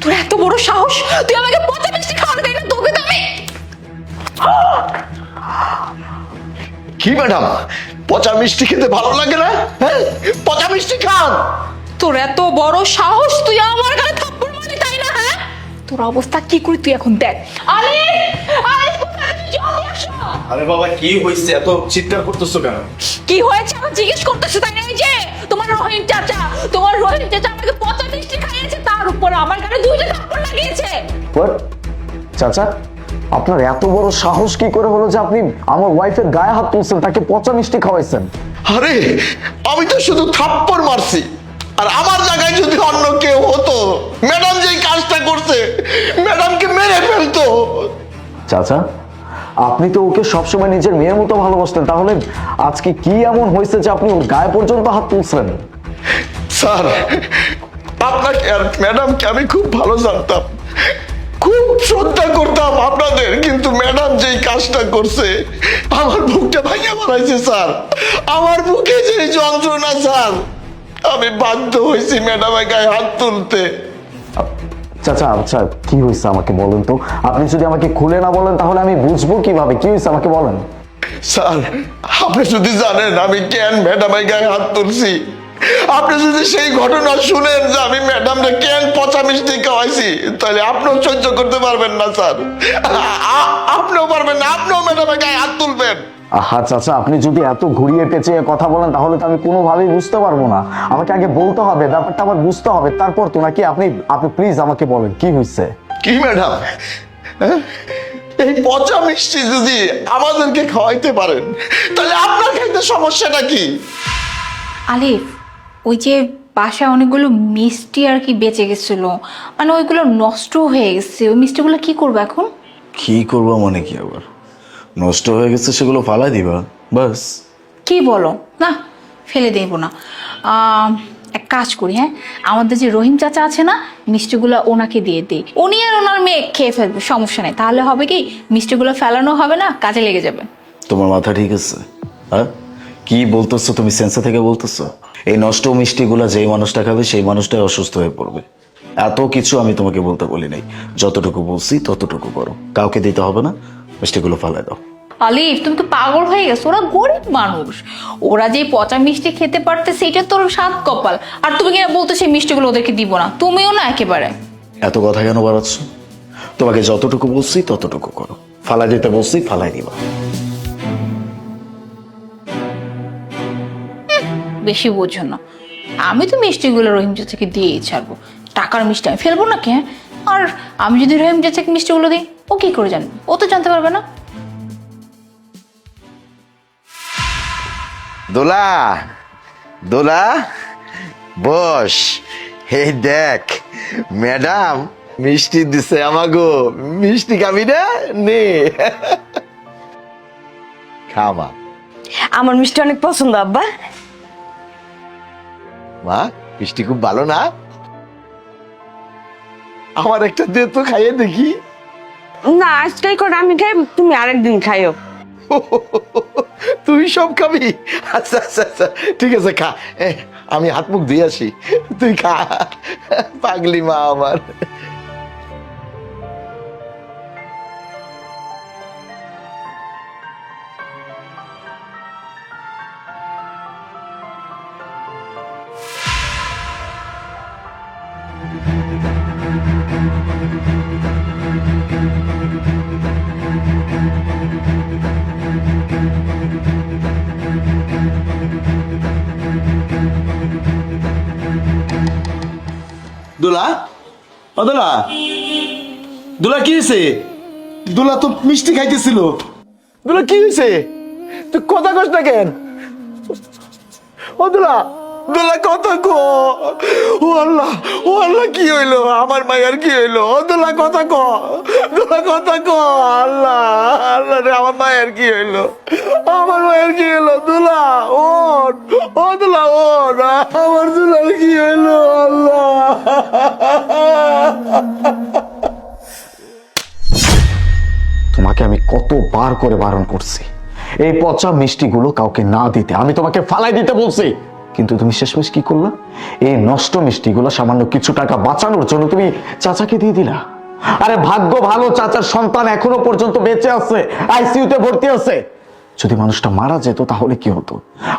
তোর এত বড় সাহস, তুই আমাকে পচা মিষ্টি খাওয়াতে দেয় না? তোকে তো আমি কি ম্যাডাম, পচা মিষ্টি খেতে ভালো লাগে না? হ্যাঁ, পচা মিষ্টি খান। তোর এত বড় সাহস, তুই আমার গায়ে থাপ্পড় মারলি, তাই না? হ্যাঁ, তোর অবস্থা কি করি তুই এখন দেখ। আরে আরে কোথায় তুই? জলদি আসো। আরে বাবা, কি হয়েছে? এত চিৎকার করতেছো কেন? কি হয়েছে আমার জিজ্ঞেস করতেছে, তাই না? এই যে তোমার রহিম চাচা আমাকে পচা মিষ্টি খাইয়েছে, তার উপর আমার গায়ে দুইটা থাপ্পড় লাগিয়েছে। চাচা, আপনার এত বড় সাহস কি করে হলো যে আপনি আমার ওয়াইফের গায়ে হাত তুলছেন, তাকে পচা মিষ্টি খাওয়াইছেন? আরে আমি তো শুধু থাপ্পড় মারছি, আর আমার জায়গায় যদি অন্য কেউ হতো, ম্যাডাম যেই কাজটা করছে ম্যাডামকে মেরে ফেলতো। চাচা, আপনি তো ওকে সবসময় নিজের মেয়ের মতো ভালোবাসতেন, তাহলে আজকে কি এমন হয়েছে যে আপনি ওর গায়ে পর্যন্ত হাত তুলছেন? স্যার, আপনাকে আর ম্যাডামকে আমি খুব ভালো জানতাম, খুব শ্রদ্ধা করতাম আপনাদের, কিন্তু ম্যাডাম যেই কাজটা করছে আমার বুকটা ভাঙিয়ে মারাইছে স্যার। আমার বুকে যে যন্ত্রণা স্যার, আমি বাধ্য হয়েছি ম্যাডামের গায়ে হাত তুলতে। চাচা, আচ্ছা কি হয়েছে আমাকে বলেন তো। আপনি যদি আমাকে খুলে না বলেন তাহলে আমি বুঝবো কিভাবে কি হয়েছে, আমাকে বলেন। স্যার, আপনি যদি জানেন আমি কেন ম্যাডামের গায়ে হাত তুলছি, আপনি যদি সেই ঘটনা শুনেন যে আমি ম্যাডামকে কেন পচা মিষ্টি খাওয়াইছি, তাহলে আপনিও সহ্য করতে পারবেন না স্যার। আপনিও পারবেন না, আপনিও ম্যাডামের গায়ে হাত তুলবেন। আহা চাচা, আপনি যদি এত ঘুরিয়ে পেঁচিয়ে কথা বলেন তাহলে তো আমি কোনোভাবেই বুঝতে পারবো না। আমাকে আগে বলতে হবে, ব্যাপারটা আমার বুঝতে হবে, তারপর তো নাকি। আপনি প্লিজ আমাকে বলেন কি হয়েছে। কি ম্যাডাম, এই পচা মিষ্টি যদি আমাদেরকে খাওয়াইতে পারেন, তাহলে আপনার খাইতে সমস্যাটা কি? আলিফ, ওই যে বাসায় অনেকগুলো মিষ্টি আর কি বেঁচে গেছিল, মানে ওইগুলো নষ্ট হয়ে গেছে, ওই মিষ্টিগুলো কি করবো এখন? কি করবো মানে কি, আবার নষ্ট হয়ে গেছে সেগুলো ফালাই দিবা বাস। কি বলো? না, ফেলে দেবো না। এক কাজ করি, হ্যাঁ, আমাদের যে রহিম চাচা আছে না, মিষ্টিগুলো ওনাকে দিয়ে দিই, উনি আর ওনার মেয়ে খেয়ে ফেলবে, সমস্যা নেই। তাহলে হবে কি, মিষ্টিগুলো ফেলানো হবে না, কাজে লেগে যাবে। তোমার মাথা ঠিক আছে? হ্যাঁ, কি বলতেছো তুমি? সেন্সে থেকে বলতেছো? এই নষ্ট মিষ্টিগুলা যেই মানুষটা খাবে সেই মানুষটাই অসুস্থ হয়ে পড়বে। এত কিছু আমি তোমাকে বলতে বলি নাই, যতটুকু বলছি ততটুকু করো, কাউকে দিতে হবে না, মিষ্টিগুলো ফালাই দাও। আলিফ, তুমি তো পাগল হয়ে গেছো, ওরা গরিব মানুষ, ওরা যে পচা মিষ্টি খেতে পারতে সেটা তোর সাত কপাল, আর তুমি কিনা বলতো সেই মিষ্টিগুলো ওদেরকে দিব না? তুমিও না একেবারে। এত কথা কেন বাড়াচ্ছ? তোমাকে যতটুকু বলছি ততটুকু করো, ফালাই দিতে বলছি ফালাই দিবা। বেশি বোঝো না, আমি তো মিষ্টিগুলো রহিম চাচাকে দিয়েই ছাড়বো, টাকার মিষ্টি আমি ফেলবো না কে? আর আমি যদি রহিম চাচাকে মিষ্টিগুলো দিই, ও কি করে জানবে? ও তো জানতে পারবে না। দোলা, দোলা বস, এই দেখ ম্যাডাম মিষ্টি দিছে আমাগো। মিষ্টি খাবি না? নে খাওয়া। আমার মিষ্টি অনেক পছন্দ আব্বা। মা, মিষ্টি খুব ভালো না? আমার একটা দে তো, খাইয়ে দেখি। না, আজকাল করে আমি খাই, তুমি আরেকদিন খাইও। তুই সব খাবি? আচ্ছা আচ্ছা আচ্ছা, ঠিক আছে খা। আমি হাত মুখ ধুয়ে আসি, তুই খা। পাগলি মা আমার। দোলা, ও দোলা, দোলা কি হয়েছে? দোলা তো মিষ্টি খাইতেছিল। দোলা কি হয়েছে? তুই কথা কস না কেন? ও দোলা, দোলা কথা কো। ও আল্লাহ, ও আল্লাহ, কি হইলো আমার মায়ের? কি হইলো? ও দোলা কথা ক, দোলা কথা ক। আল্লাহ আল্লাহ রে, আমার মায়ের কি হইলো? আমার মায়ের কি হইলো? দোলা ওঠ, ও দোলা ওঠ, আমার দোলার কি হইলো? আল্লাহ। তোমাকে আমি কতবার করে বারণ করছি এই পচা মিষ্টিগুলো কাউকে না দিতে। আমি তোমাকে ফালাই দিতে বলছি। কিন্তু তুমি শেষমেশ কি করলা? এই নষ্ট মিষ্টিগুলো সামান্য কিছু টাকা বাঁচানোর জন্য তুমি চাচাকে দিয়ে দিলা। আরে ভাগ্য ভালো, চাচার সন্তান এখনো পর্যন্ত বেঁচে আছে, আইসিইউতে ভর্তি আছে। যদি মানুষটা মারা যেত তাহলে কি হতো?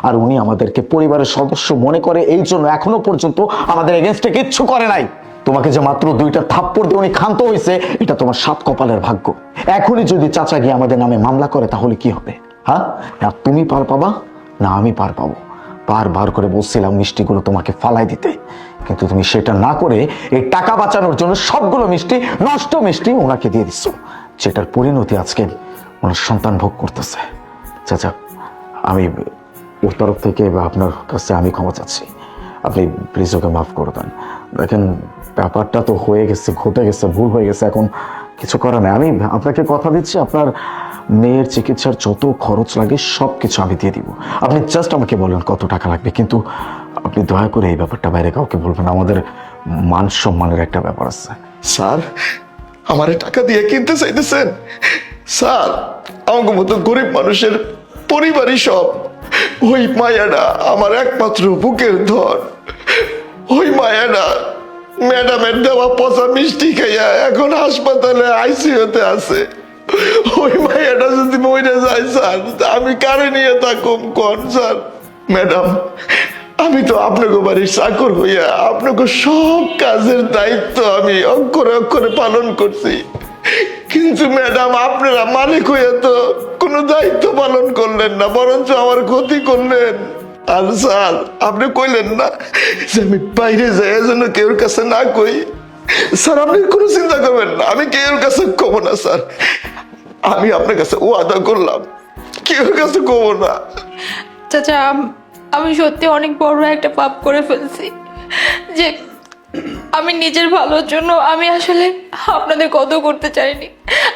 আর উনি আমাদেরকে পরিবারের সদস্য মনে করে, এই জন্য এখনো পর্যন্ত আমাদের এগেনস্টে কিচ্ছু করে নাই। তোমাকে যে মাত্র 2টা থাপ্পড় দিয়ে উনি ক্ষান্ত হয়েছে, এটা তোমার 7 কপালের ভাগ্য। এখনই যদি চাচা গিয়ে আমাদের নামে মামলা করে তাহলে কি হবে? হ্যাঁ, না তুমি পার পাবা না আমি পার পাবো। বারবার করে বলছিলাম মিষ্টিগুলো তোমাকে ফালাই দিতে, কিন্তু তুমি সেটা না করে এই টাকা বাঁচানোর জন্য সবগুলো মিষ্টি, নষ্ট মিষ্টি ওনাকে দিয়ে দিচ্ছ, যেটার পরিণতি আজকে ওনার সন্তান ভোগ করতেছে। চাচা, আমি ওর তরফ থেকে বা আপনার কাছে আমি ক্ষমা চাচ্ছি। আপনি প্লিজ ওকে মাফ করে দেন। দেখেন, ব্যাপারটা তো হয়ে গেছে, ঘটে গেছে, ভুল হয়ে গেছে, এখন কিছু করার নেই। আমি আপনাকে কথা দিচ্ছি, আপনার মেয়ের চিকিৎসার যত খরচ লাগে সব কিছু আমি দিয়ে দিব। আপনি জাস্ট আমাকে বলেন কত টাকা লাগবে, কিন্তু আপনি দয়া করে এই ব্যাপারটা বাইরে কাউকে বলবেন। আমাদের মান সম্মানের একটা ব্যাপার আছে। স্যার, আমারে টাকা দিয়ে কিনতে চাইতেছেন? স্যার, আমার মতো গরিব মানুষের পরিবারই সব। ওই মায়াটা আমার একমাত্র বুকের ধন। ওই মায়াটা ম্যাডামের দেওয়া পচা মিষ্টি খাইয়া এখন হাসপাতালে আইসিইউতে আছে। ওই মায়াটা যদি মরে যায় স্যার, আমি কারে নিয়ে থাকুম কোন স্যার? ম্যাডাম, আমি তো আপনাকে বাড়ির চাকর হইয়া আপনাকে সব কাজের দায়িত্ব আমি অক্ষরে অক্ষরে পালন করছি, কিন্তু ম্যাডাম আপনারা মালিক হইয়া তো কোনো দায়িত্ব পালন করলেন না, বরঞ্চ আমার ক্ষতি করলেন। আর স্যার, আপনি কইলেন না যে আমি বাইরে যাই যেন কেউর কাছে না কই। স্যার, আপনি কোনো চিন্তা করবেন না, আমি কেউর কাছে কব না স্যার। আমি আপনার কাছে ওয়াদা করলাম কেউর কাছে কব না। চাচা, আমি সত্যি অনেক বড় একটা পাপ করে ফেলছি, যে আমি নিজের ভালোর জন্য আমি আসলে আপনাদের কত করতে চাইনি।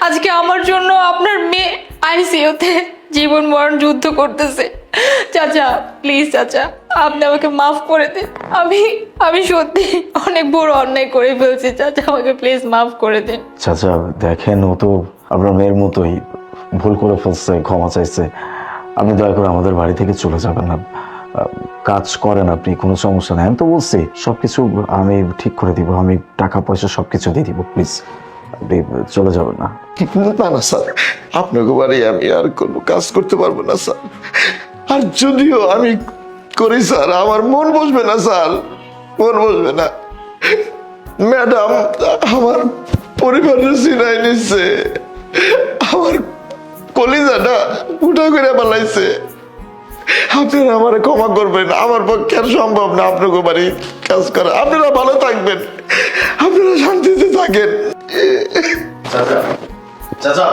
আজকে আমার জন্য আপনার মেয়ে আইসিইউতে জীবন মরণ যুদ্ধ করতেছে। চাচা প্লিজ, চাচা আপনি আমাকে মাফ করে দিন। আমি সত্যি অনেক বড় অন্যায় করে ফেলছি। চাচা আমাকে প্লিজ মাফ করে দিন। চাচা দেখেন, ও তো আপনার মেয়ের মতোই ভুল করে ফেলছে, ক্ষমা চাইছে। আপনি দয়া করে আমাদের বাড়ি থেকে চলে যাবেন না। কাজ করেন আপনি, কোনো সমস্যা নেই। আমি তো বলছি সবকিছু আমি ঠিক করে দিব, আমি টাকা পয়সা সবকিছু দিয়ে দিব। প্লিজ আপনি চলে যাবেন না। না না স্যার, আপনাকে বাড়ি আমি আর কোনো কাজ করতে পারবো না স্যার। আর যদিও আমি করি স্যার, আমার মন বসবে না স্যার, মন বসবে না। ম্যাডাম আমার পরিবারের সিনাই নিচ্ছে, আমার কলিজাটা উঠা করে পালাইছে। আপনারা আমার ক্ষমা করবেন, আমার পক্ষে আর সম্ভব না আপনাকে বাড়ি কাজ করা। আপনারা ভালো থাকবেন, আপনারা শান্তিতে থাকেন। চাচা, চাচা